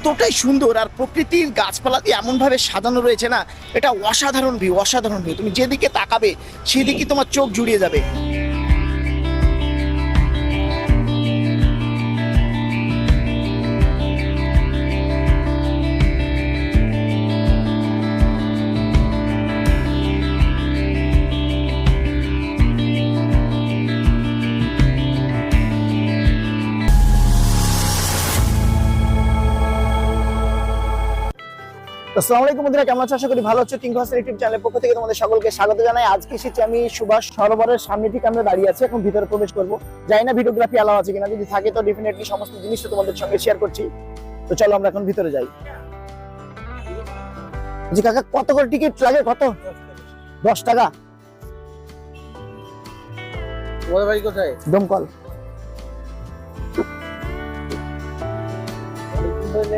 এতটাই সুন্দর, আর প্রকৃতির গাছপালা দিয়ে এমন ভাবে সাজানো রয়েছে না, এটা অসাধারণ ভিউ, অসাধারণ ভিউ। তুমি যেদিকে তাকাবে সেদিকে তোমার চোখ জুড়িয়ে যাবে। আসসালামু আলাইকুম বন্ধুরা, কেমন আছো? আশা করি ভালো আছো। টিঙ্কু হাসান ইউটিউব চ্যানেলের পক্ষ থেকে তোমাদের সকলকে স্বাগত জানাই। আজকে এসেছি আমি সুভাষ সরোবরের সামনে থেকে আমরা দাঁড়িয়ে আছি, এখন ভিতরে প্রবেশ করবো। জানি না ভিডিওগ্রাফি অ্যালাউ আছে কিনা, যদি থাকে তো ডেফিনেটলি সমস্ত জিনিস তো তোমাদের সঙ্গে শেয়ার করছি। তো চলো আমরা এখন ভিতরে যাই। জি কাকা, কত করে টিকিট লাগে? কত? 10 টাকা। তোমাদের বাড়ি কোথায়? দমকল।